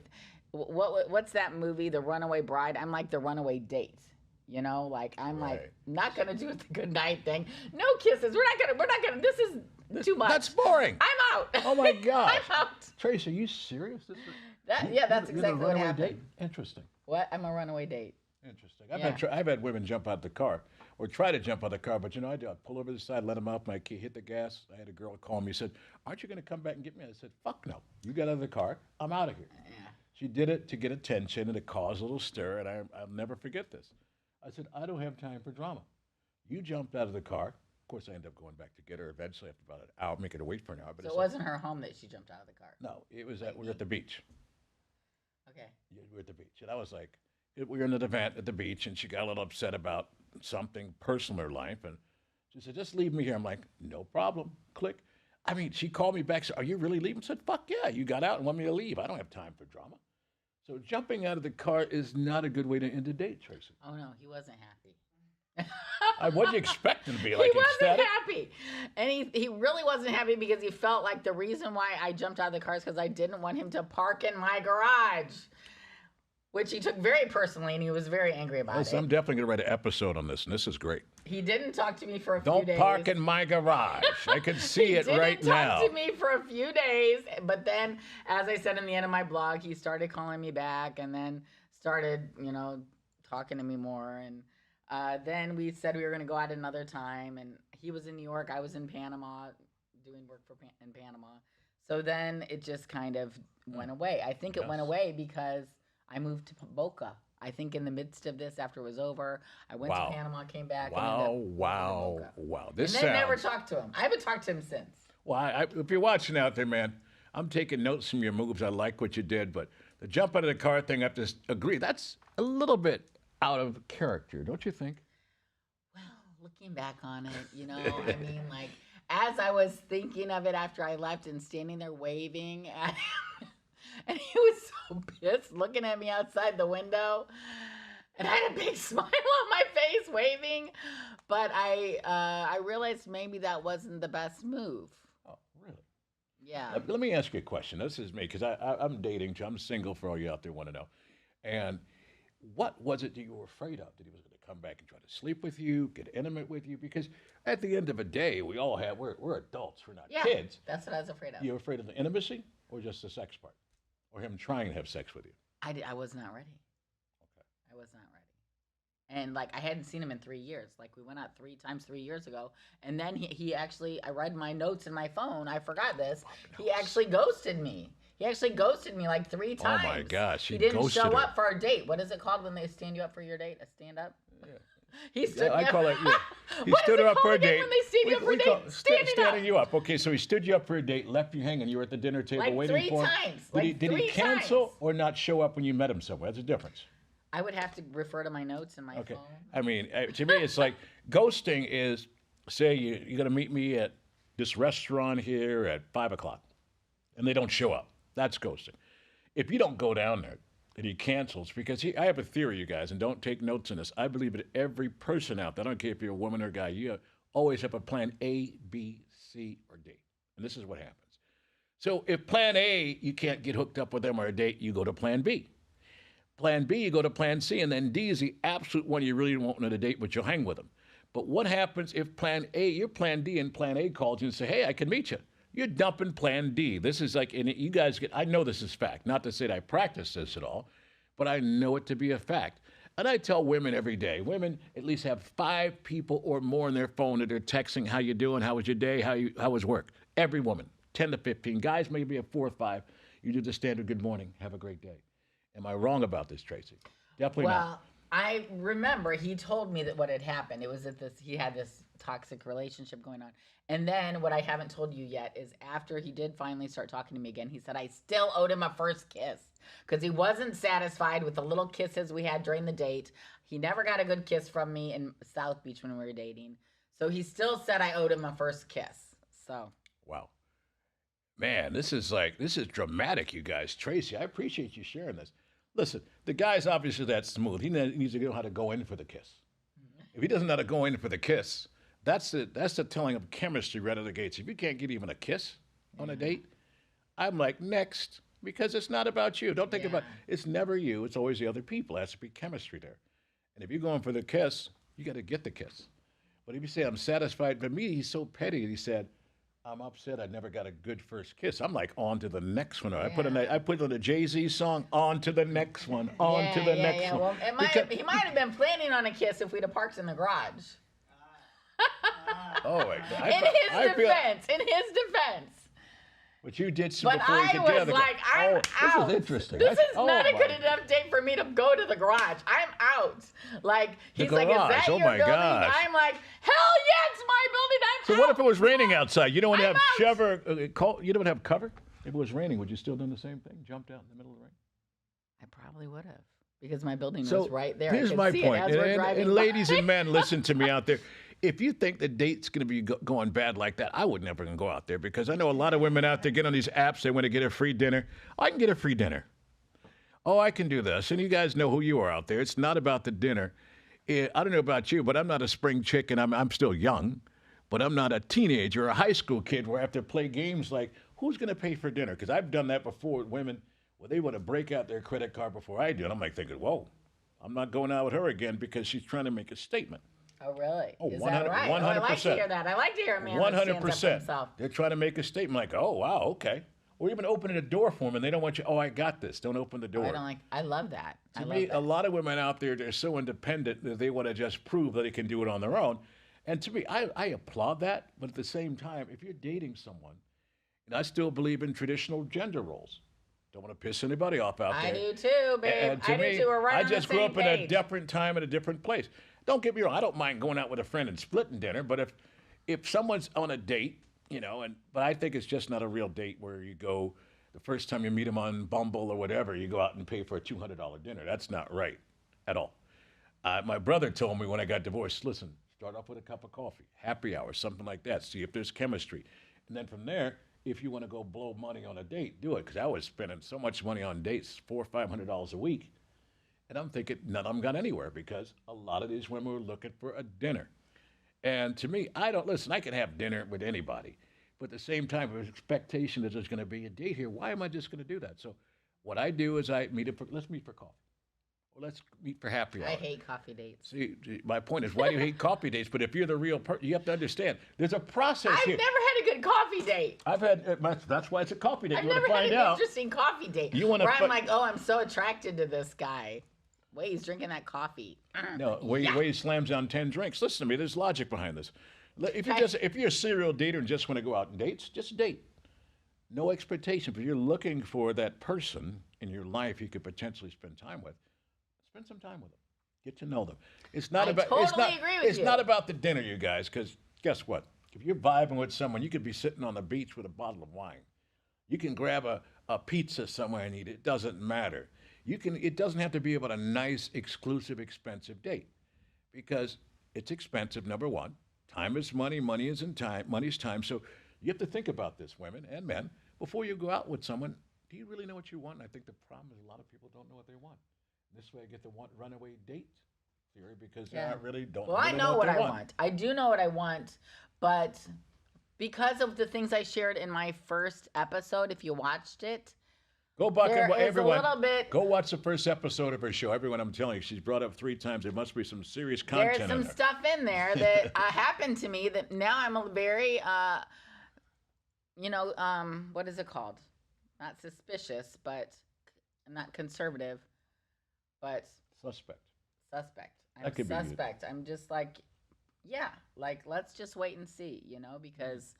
what's that movie, The Runaway Bride? I'm like the runaway date. You know, like I'm like not gonna do the good night thing. No kisses. We're not gonna. This is too much. That's boring. I'm out. Oh my God. I'm out. Trace, are you serious? This is, That's you're exactly the what runaway happened. date? Interesting. What? I'm a runaway date. Interesting. Yeah. I've had women jump out the car or try to jump out the car, but you know, I pull over the side, let them off my key, hit the gas. I had a girl call me, said, "Aren't you going to come back and get me?" I said, "Fuck no. You get out of the car. I'm out of here." Yeah. She did it to get attention and to cause a little stir, and I'll never forget this. I said, "I don't have time for drama. You jumped out of the car." Of course, I ended up going back to get her eventually after about an hour, making her wait for an hour. But So it's it wasn't her home that she jumped out of the car. no, it was we were at the beach. Okay. Yeah, we were at the beach, and I was like, we were in an event at the beach, and she got a little upset about something personal in her life, and she said, "Just leave me here." I'm like, "No problem." Click. I mean, she called me back. Said, "Are you really leaving?" I said, "Fuck yeah, you got out and want me to leave. I don't have time for drama." So jumping out of the car is not a good way to end a date, Tracy. Oh no, he wasn't happy. What do you expect him to be He like? wasn't Ecstatic? happy, and he really wasn't happy because he felt like the reason why I jumped out of the car is because I didn't want him to park in my garage, which he took very personally, and he was very angry about Listen, it. I'm definitely gonna write an episode on this, and this is great. He didn't talk to me for a few Don't days. park in my garage. I can see it right He didn't now. talk to me for a few days, but then, as I said in the end of my blog, he started calling me back, and then started, talking to me more. And then we said we were going to go out another time, and he was in New York, I was in Panama, doing work in Panama. So then it just kind of went away. I think it went away because I moved to Boca. I think in the midst of this, after it was over, I went to Panama, came back. Wow. This and then sounds... never talked to him. I haven't talked to him since. Well, if you're watching out there, man, I'm taking notes from your moves. I like what you did, but the jump out of the car thing, I have to agree, that's a little bit out of character, don't you think? Well, looking back on it, I mean, like, as I was thinking of it after I left and standing there waving at him, and he was so pissed looking at me outside the window, and I had a big smile on my face waving, but I realized maybe that wasn't the best move. Oh, really? Yeah. Let me ask you a question. This is me, because I'm dating, too. I'm single for all you out there want to know. And what was it that you were afraid of? That he was going to come back and try to sleep with you, get intimate with you? Because at the end of the day, we're adults. We're not kids. That's what I was afraid of. You were afraid of the intimacy or just the sex part? Or him trying to have sex with you? I was not ready. was not ready. And like I hadn't seen him in 3 years. Like we went out 3 times 3 years ago, and then he actually, I read my notes in my phone. I forgot this. He actually ghosted me. He actually ghosted me like 3 times. Oh my gosh, he didn't ghosted show her. up for a date. What is it called when they stand you up for your date? A stand up. Yeah. He stood. I call it. Yeah. He What stood is her it up for a called again date. when they stand you up for a date? Standing you up. Okay, so he stood you up for a date, left you hanging. You were at the dinner table Like waiting 3 for him. times. Did he cancel or not show up when you met him somewhere? That's a difference. I would have to refer to my notes in my Okay. phone. I mean, to me, it's like ghosting is, say you're going to meet me at this restaurant here at 5 o'clock, and they don't show up. That's ghosting. If you don't go down there and he cancels, because I have a theory, you guys, and don't take notes on this. I believe that every person out there, I don't care if you're a woman or a guy, you always have a plan A, B, C, or D. And this is what happens. So if plan A, you can't get hooked up with them or a date, you go to plan B. Plan B, you go to plan C, and then D is the absolute one you really won't want a date, but you'll hang with them. But what happens if plan A, your plan D, and plan A calls you and say, hey, I can meet you? You're dumping plan D. This is like, and you guys I know this is fact. Not to say that I practice this at all, but I know it to be a fact. And I tell women every day, women at least have 5 people or more on their phone that they're texting, how you doing, how was your day, how was work? Every woman, 10 to 15. Guys maybe have 4 or 5. You do the standard good morning, have a great day. Am I wrong about this, Tracy? Definitely not. Well, I remember he told me that what had happened. It was that he had this toxic relationship going on. And then what I haven't told you yet is after he did finally start talking to me again, he said I still owed him a first kiss because he wasn't satisfied with the little kisses we had during the date. He never got a good kiss from me in South Beach when we were dating. So he still said I owed him a first kiss. So. Wow. Man, this is dramatic, you guys. Tracy, I appreciate you sharing this. Listen, the guy's obviously that smooth. He needs to know how to go in for the kiss. If he doesn't know how to go in for the kiss, that's the telling of chemistry right out of the gates. If you can't get even a kiss on a date, I'm like, next, because it's not about you. Don't think about it's never you. It's always the other people. There has to be chemistry there. And if you're going for the kiss, you got to get the kiss. But if you say, I'm satisfied, for me, he's so petty. He said, I'm upset I never got a good first kiss. I'm like, on to the next one. I put on a Jay-Z song, on to the next one, on to the next one. Well, he might have been planning on a kiss if we'd have parked in the garage. Oh, my God. In his defense. But you did some But before you I could was get out. like, I'm out. This is interesting. This is not a good enough date for me to go to the garage. I'm out. Like, he's like, is that your building? Gosh. I'm like, hell yeah, it's my building. I'm out. So what if it was raining outside? You don't want to I'm have you don't have cover? If it was raining, would you still do the same thing? Jumped out in the middle of the rain? I probably would have. Because my building So was right there. here's my point. And by. ladies and men, listen to me out there. If you think the date's going to be going bad like that, I would never go out there because I know a lot of women out there get on these apps. They want to get a free dinner. I can get a free dinner. Oh, I can do this. And you guys know who you are out there. It's not about the dinner. I don't know about you, but I'm not a spring chicken. I'm still young, but I'm not a teenager or a high school kid where I have to play games like who's going to pay for dinner? Because I've done that before with women where they want to break out their credit card before I do. And I'm like thinking, whoa, I'm not going out with her again because she's trying to make a statement. Oh, really? Oh, Is 100, that right? 100%. Oh, I like to hear that. I like to hear a man that stands up for himself. They're trying to make a statement like, oh, wow, okay. Or even opening a door for them, and they don't want you, oh, I got this. Don't open the door. I love that. To me, a lot of women out there, they're so independent that they want to just prove that they can do it on their own. And to me, I applaud that. But at the same time, if you're dating someone, and I still believe in traditional gender roles. Don't want to piss anybody off out there. I do too, babe. And to me, do too. We're right I on the just grew same up in page. a different time at a different place. Don't get me wrong. I don't mind going out with a friend and splitting dinner, but if someone's on a date, but I think it's just not a real date where you go the first time you meet them on Bumble or whatever, you go out and pay for a $200 dinner. That's not right at all. My brother told me when I got divorced, listen, start off with a cup of coffee, happy hour, something like that. See if there's chemistry. And then from there, if you want to go blow money on a date, do it. Because I was spending so much money on dates, $400 or $500 a week. And I'm thinking none of them got anywhere because a lot of these women were looking for a dinner. And to me, I can have dinner with anybody. But at the same time, there's expectation that there's going to be a date here. Why am I just going to do that? So what I do is let's meet for coffee. Or let's meet for happy hour. I hate coffee dates. See, my point is, why do you hate coffee dates? But if you're the real person, you have to understand, there's a process here. I've never had a good coffee date. That's why it's a coffee date. I've You want never to had find an out. interesting coffee date. You want to I'm like, oh, I'm so attracted to this guy. way he's drinking that coffee. No, where he slams down 10 drinks. Listen to me, there's logic behind this. If you're a serial dater and just want to go out and dates, just date. No expectation. But if you're looking for that person in your life you could potentially spend time with, spend some time with them. Get to know them. It's not I about totally agree with it's you. not about the dinner, you guys, because guess what? If you're vibing with someone, you could be sitting on the beach with a bottle of wine. You can grab a pizza somewhere and eat it. It doesn't matter. It doesn't have to be about a nice, exclusive, expensive date. Because it's expensive, number one. Time is money, money isn't time, money's time. So you have to think about this, women and men, before you go out with someone. Do you really know what you want? And I think the problem is a lot of people don't know what they want. This way I get the runaway date theory because I really don't Well, really I know what they I want. I do know what I want, but because of the things I shared in my first episode, if you watched it, go back there and is everyone, a little bit. go watch the first episode of her show. Everyone, I'm telling you, she's brought up 3 times. There must be some serious content There's some in there. stuff in there that happened to me that now I'm a very, what is it called? Not suspicious, but not conservative, but Suspect. suspect. I'm That could be you. suspect. I'm just like, yeah, like let's just wait and see, because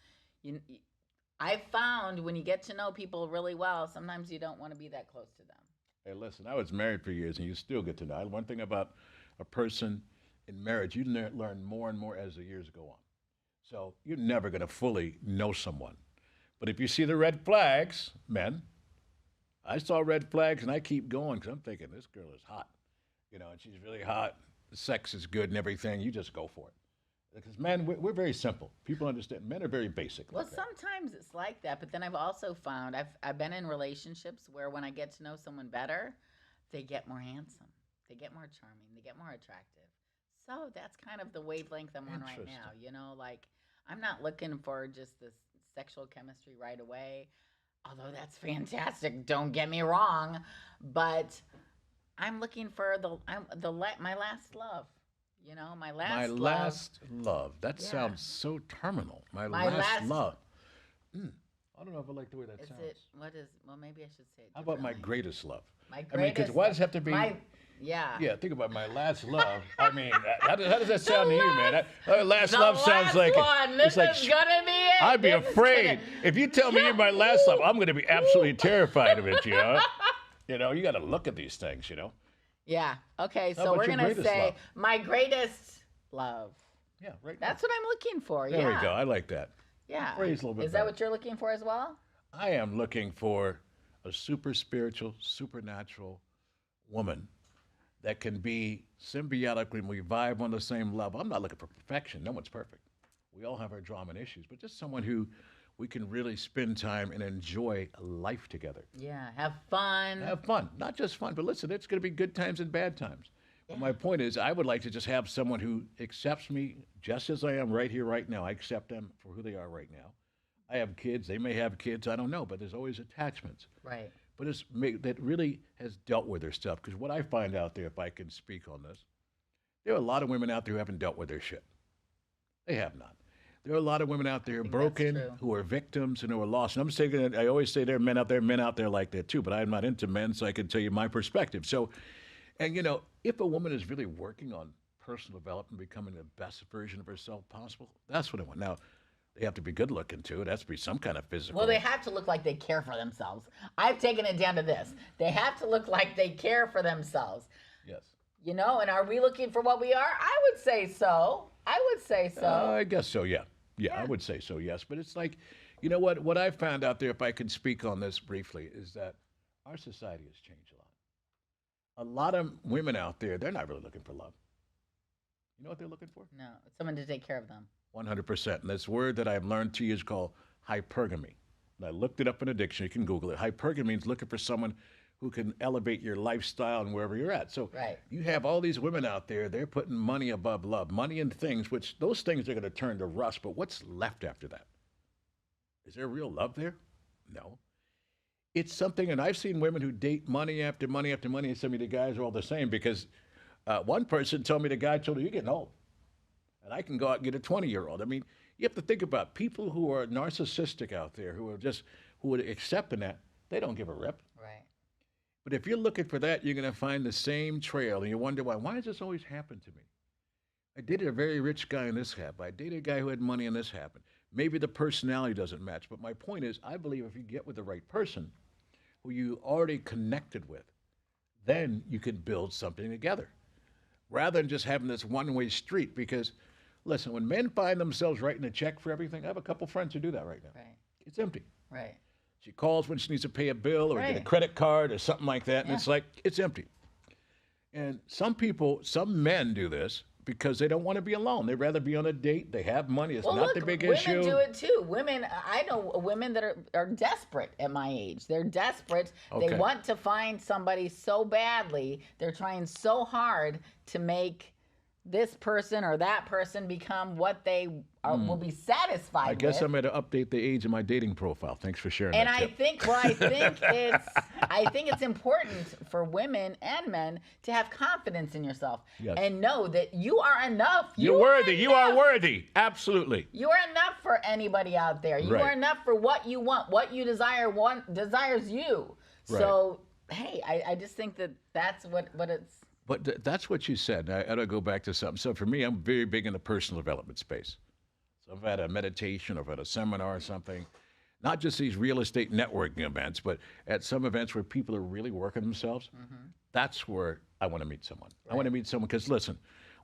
I found when you get to know people really well, sometimes you don't want to be that close to them. Hey, listen, I was married for years, and you still get to know. One thing about a person in marriage, you learn more and more as the years go on. So you're never going to fully know someone. But if you see the red flags, men, I saw red flags, and I keep going because I'm thinking, this girl is hot, and she's really hot. The sex is good and everything. You just go for it. Because men, we're very simple. People understand. Men are very basic. Well, like that. sometimes it's like that, but then I've also found I've been in relationships where when I get to know someone better, they get more handsome, they get more charming, they get more attractive. So that's kind of the wavelength I'm on right now. Like I'm not looking for just this sexual chemistry right away, although that's fantastic. Don't get me wrong, but I'm looking for my last love. My last love. That sounds so terminal. My last love. I don't know if I like the way that sounds. Well, maybe I should say it. How about my differently. greatest love? My I mean, because why does it have to be? Yeah, think about my last love. I mean, how does that sound to you, man? Last love sounds like one. It's like is gonna be it. I'd be afraid if you tell me you're my last love. I'm going to be absolutely terrified of it. You got to look at these things. Yeah. Okay. How So about we're your gonna greatest say love? my greatest love. Yeah, right. That's what I'm looking for. There yeah. we go. I like that. Yeah. Phrase a little bit Is that better. what you're looking for as well? I am looking for a super spiritual, supernatural woman that can be symbiotic when we vibe on the same level. I'm not looking for perfection. No one's perfect. We all have our drama and issues, but just someone who we can really spend time and enjoy life together. Yeah. Have fun. Have fun. Not just fun, but listen, it's going to be good times and bad times. But my point is, I would like to just have someone who accepts me just as I am right here, right now. I accept them for who they are right now. I have kids. They may have kids. I don't know, but there's always attachments. Right. But that really has dealt with their stuff. Because what I find out there, if I can speak on this, there are a lot of women out there who haven't dealt with their shit. They have not. There are a lot of women out there broken, who are victims and who are lost. And I'm saying, I always say there are men out there like that too, but I'm not into men, so I can tell you my perspective. So, and if a woman is really working on personal development, becoming the best version of herself possible, that's what I want. Now, they have to be good looking too. It has to be some kind of physical. Well, they have to look like they care for themselves. I've taken it down to this. They have to look like they care for themselves. Yes. And are we looking for what we are? I would say so. I guess so, yeah. Yeah, I would say so, yes. But it's like, what I found out there, if I can speak on this briefly, is that our society has changed a lot. A lot of women out there, they're not really looking for love. You know what they're looking for? No, someone to take care of them. 100%. And this word that I've learned 2 years called hypergamy. And I looked it up in a dictionary. You can Google it. Hypergamy means looking for someone who can elevate your lifestyle and wherever you're at. So you have all these women out there, they're putting money above love, money and things, which those things are going to turn to rust. But what's left after that? Is there real love there? No. It's something, and I've seen women who date money after money after money, and some of the guys are all the same because one person told me, the guy told me, you're getting old. And I can go out and get a 20-year-old. I mean, you have to think about people who are narcissistic out there, who would accept that, they don't give a rip. Right. But if you're looking for that, you're going to find the same trail, and you wonder why. Why does this always happen to me? I dated a very rich guy, and this happened. I dated a guy who had money, and this happened. Maybe the personality doesn't match, but my point is, I believe if you get with the right person who you already connected with, then you can build something together rather than just having this one-way street. Because, listen, when men find themselves writing a check for everything, I have a couple friends who do that right now. Right. It's empty. Right. She calls when she needs to pay a bill or get a Right. credit card or something like that, and Yeah. it's like, it's empty. And some men do this because they don't want to be alone. They'd rather be on a date. They have money. It's Well, not look, the big women issue. do it too. Women, I know women that are desperate at my age. They're desperate. Okay. They want to find somebody so badly. They're trying so hard to make this person or that person become what they will be satisfied I guess with. I'm going to update the age of my dating profile. Thanks for sharing And that I tip. think, I think it's important for women and men to have confidence in yourself Yes. and know that you are enough. You're worthy. You are worthy. Absolutely. You are enough for anybody out there. You Right. are enough for what you want. What you desire desires you. So, hey, I just think that that's what it's. But that's what you said. I got to go back to something. So for me, I'm very big in the personal development space. So I've had a meditation, I've had a seminar or something, not just these real estate networking events, but at some events where people are really working themselves. That's where I want to meet someone. I want to meet someone because, listen,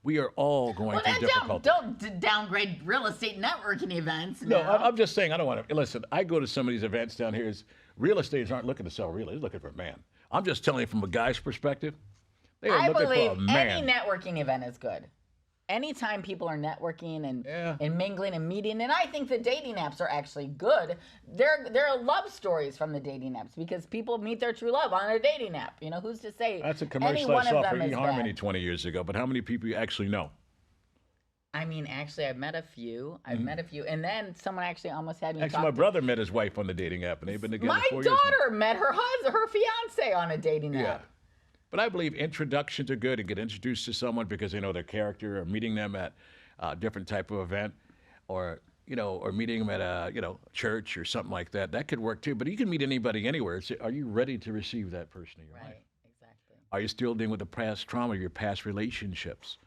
we are all going through difficulty. Don't downgrade real estate networking events. No, I'm just saying I don't want to. Listen, I go to some of these events down here. Real estate aren't looking to sell real estate, they're looking for a man. I'm just telling you from a guy's perspective. They are I looking believe for a man. any networking event is good. Anytime people are networking and mingling and meeting, and I think the dating apps are actually good. There are love stories from the dating apps because people meet their true love on a dating app. You know, who's to say That's a any commercial I one saw of for them is eHarmony bad? 20 years ago, but how many people you actually know? I mean, actually, I've met a few. And then someone actually almost had me Actually, talk my to- brother met his wife on the dating app, and they've been together My 4 years now. daughter met her husband, her fiance, on a dating Yeah. app. But I believe introductions are good and get introduced to someone because they know their character, or meeting them at a different type of event, or meeting them at a church or something like that. That could work too. But you can meet anybody anywhere. Are you ready to receive that person in your life? Right, exactly. Are you still dealing with the past trauma, your past relationships,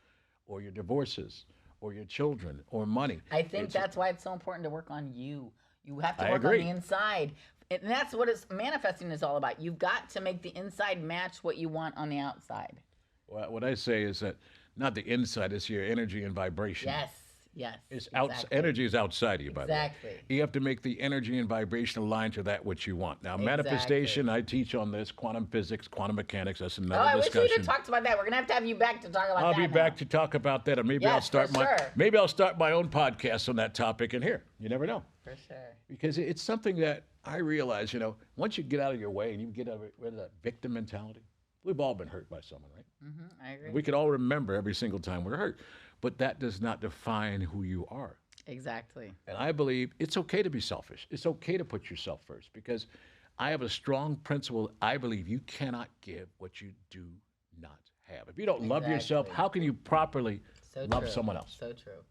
or your divorces, or your children, or money? I think that's why it's so important to work on you. You have to I work agree. on the inside. And that's what it's manifesting is all about. You've got to make the inside match what you want on the outside. Well, what I say is that not the inside, it's your energy and vibration. Yes. It's exactly. energy is outside of you, by the way. Exactly. You have to make the energy and vibration align to that which you want. Now, manifestation, I teach on this, quantum physics, quantum mechanics. That's another I wish discussion. we'd have talked about that. We're gonna have to have you back to talk about I'll that. be back to talk about that, or maybe I'll Yes, start for sure. maybe I'll start my own podcast on that topic in here. You never know. For sure. Because it's something that I realize, once you get out of your way and you get rid of that victim mentality, we've all been hurt by someone, right? I agree. We can all remember every single time we're hurt, but that does not define who you are. Exactly. And I believe it's okay to be selfish. It's okay to put yourself first because I have a strong principle. I believe you cannot give what you do not have. If you don't love yourself, how can you properly love someone else? So true.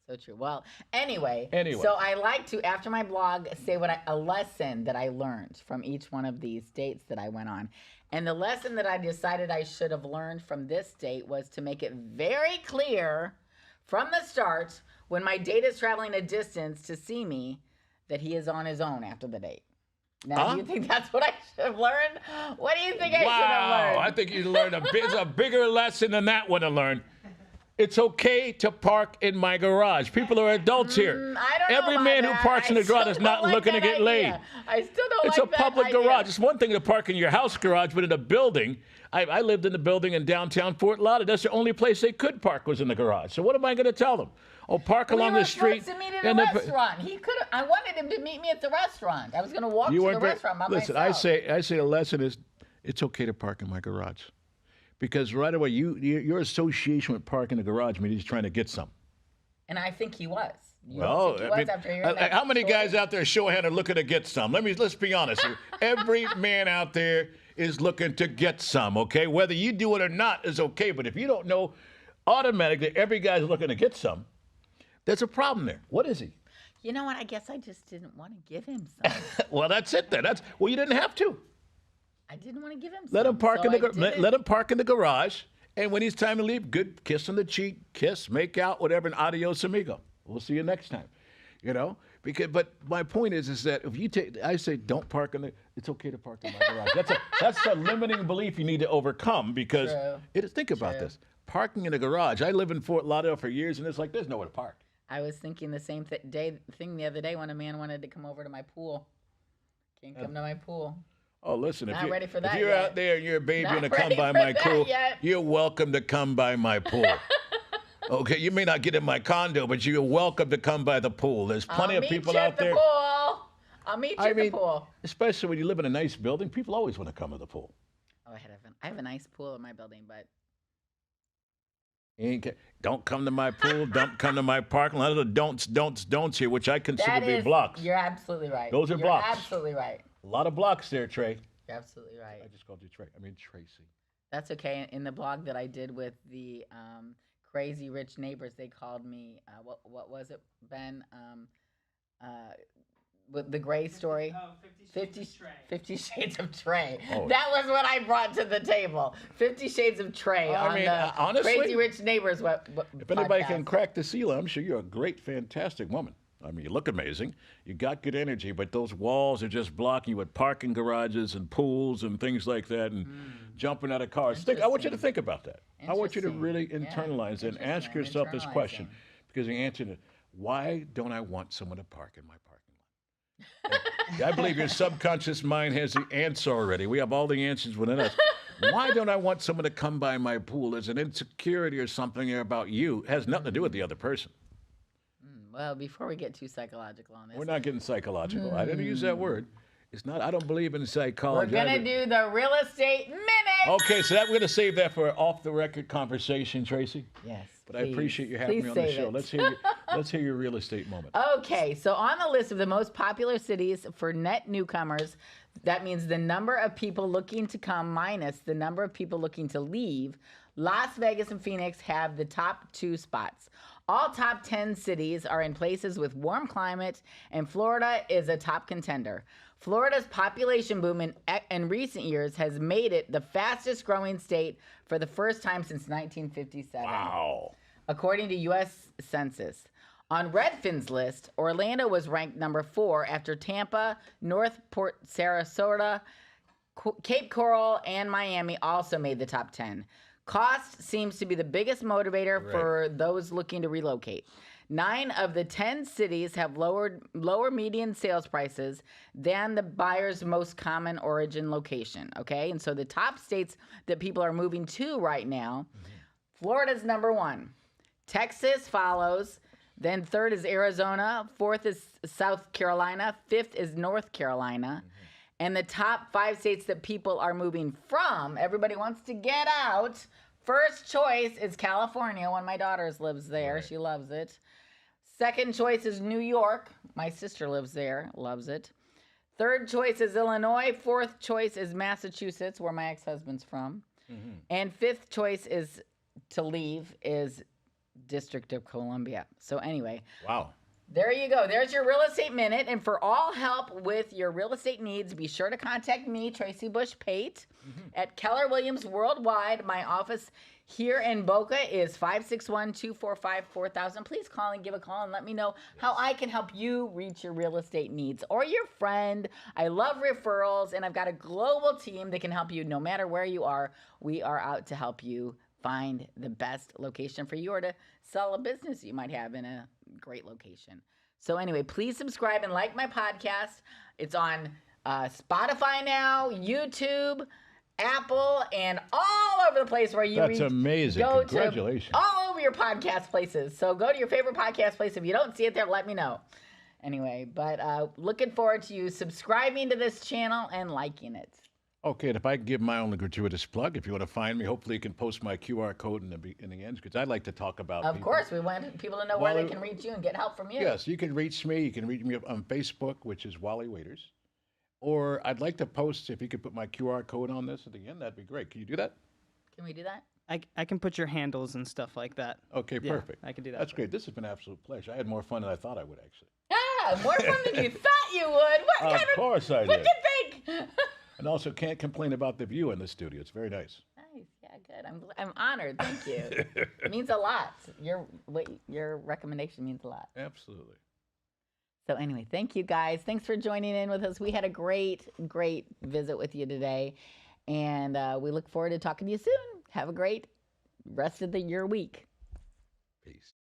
So true. Well, anyway. Anyway. So I like to, after my blog, say a lesson that I learned from each one of these dates that I went on. And the lesson that I decided I should have learned from this date was to make it very clear from the start when my date is traveling a distance to see me that he is on his own after the date. Now, do you think that's what I should have learned? What do you think I should have learned? I think you learned a bigger lesson than that one to learn. It's okay to park in my garage. People are adults here. I don't know Every about man that. who parks in the I still garage is don't not like looking to that get idea. laid. I still don't It's like a that public idea. garage. It's one thing to park in your house garage, but in a building. I lived in the building in downtown Fort Lauderdale. That's the only place they could park was in the garage. So what am I going to tell them? Oh, park along the street. We were supposed to meet at a restaurant. He could. I wanted him to meet me at the restaurant. I was going to walk to the restaurant by Listen, myself. I say the lesson is, it's okay to park in my garage, because right away your association with parking in the garage means he's trying to get some. And I think he was. Well, how many guys out there show a hand are looking to get some? Let's be honest here. Every man out there is looking to get some, okay? Whether you do it or not is okay, but if you don't know automatically every guy's looking to get some, there's a problem there. What is he? You know what? I guess I just didn't want to give him some. Well, that's it then. You didn't have to. I didn't want to give him Let some, him park so in I the didn't. let him park in the garage, and when it's time to leave, good kiss on the cheek, kiss, make out, whatever, and adios amigo. We'll see you next time. You know, but my point is that if you take, I say don't park in the. It's okay to park in my garage. That's a limiting belief you need to overcome because True. think about True. this. Parking in a garage. I live in Fort Lauderdale for years, and it's like there's nowhere to park. I was thinking the same thing the other day when a man wanted to come over to my pool. Can't come to my pool. Oh, listen, Not ready for if that you're yet. out there and you're a baby Not and come ready by for my that pool, yet. you're welcome to come by my pool. Okay, you may not get in my condo, but you're welcome to come by the pool. There's plenty of people out there. I'll meet you at the pool. Especially when you live in a nice building, people always want to come to the pool. Oh, I have a nice pool in my building, but Don't come to my pool. Don't come to my parking lot. A lot of don'ts here, which I consider to be blocks. You're absolutely right. Those are blocks. You're absolutely right. A lot of blocks there, Trey. You're absolutely right. I just called you Trey. I mean Tracy. That's okay. In the blog that I did with the crazy rich neighbors, they called me. What was it, Ben? With the gray story. 50 Shades of Trey. Oh. That was what I brought to the table. 50 Shades of Trey honestly, Crazy Rich Neighbors. If anybody can crack the seal, I'm sure you're a great, fantastic woman. I mean, you look amazing. You got good energy, but those walls are just blocking you with parking garages and pools and things like that and jumping out of cars. I want you to think about that. I want you to really internalize it and ask yourself this question because you answered it. Why don't I want someone to park in my parking lot? I believe your subconscious mind has the answer already. We have all the answers within us. Why don't I want someone to come by my pool? There's an insecurity or something about you. It has nothing to do with the other person. Well, before we get too psychological on this. We're not getting psychological. I didn't use that word. It's not. I don't believe in psychology. We're going to do the real estate minute. Okay, so we're going to save that for an off-the-record conversation, Tracy. Yes. But I appreciate you having me on the show. Let's hear your real estate moment. Okay, so on the list of the most popular cities for net newcomers, that means the number of people looking to come minus the number of people looking to leave, Las Vegas and Phoenix have the top 2 spots. All top 10 cities are in places with warm climate, and Florida is a top contender. Florida's population boom in recent years has made it the fastest growing state for the first time since 1957. Wow. According to U.S. Census. On Redfin's list, Orlando was ranked number 4 after Tampa, North Port Sarasota, Cape Coral, and Miami also made the top 10. Cost seems to be the biggest motivator for those looking to relocate. 9 of the 10 cities have lower median sales prices than the buyer's most common origin location, okay? And so the top states that people are moving to right now, Florida's number 1. Texas follows. Then 3rd is Arizona. 4th is South Carolina. 5th is North Carolina. And the top 5 states that people are moving from, everybody wants to get out. First choice is California. One of my daughters lives there. Right. She loves it. Second choice is New York. My sister lives there, loves it. Third choice is Illinois. 4th choice is Massachusetts, where my ex-husband's from. And 5th choice is to leave is District of Columbia. So anyway. Wow. There you go. There's your real estate minute. And for all help with your real estate needs, be sure to contact me, Tracy Busch Pate, at Keller Williams Worldwide. My office here in Boca is 561-245-4000. Please call and give a call and let me know how I can help you reach your real estate needs or your friend. I love referrals, and I've got a global team that can help you no matter where you are. We are out to help you find the best location for you or to sell a business you might have in a great location. So anyway, please subscribe and like my podcast. It's on Spotify now, YouTube, Apple, and all over the place where you That's amazing. Congratulations. All over your podcast places. So go to your favorite podcast place. If you don't see it there, let me know. Anyway, but looking forward to you subscribing to this channel and liking it. Okay, and if I can give my only gratuitous plug, if you want to find me, hopefully you can post my QR code in the end, because I'd like to talk about Of course, we want people to know where they can reach you and get help from you. Yes, you can reach me. You can reach me on Facebook, which is Wally Waiters. Or I'd like to post, if you could put my QR code on this at the end, that'd be great. Can you do that? Can we do that? I can put your handles and stuff like that. Okay, Yeah, perfect. I can do that. That's great. This has been an absolute pleasure. I had more fun than I thought I would, actually. Yeah, more fun than you thought you would. What Of course I did. What'd you think? And also can't complain about the view in the studio. It's very nice. Nice. Yeah, good. I'm honored. Thank you. It means a lot. Your recommendation means a lot. Absolutely. So anyway, thank you guys. Thanks for joining in with us. We had a great visit with you today, and we look forward to talking to you soon. Have a great rest of your week. Peace.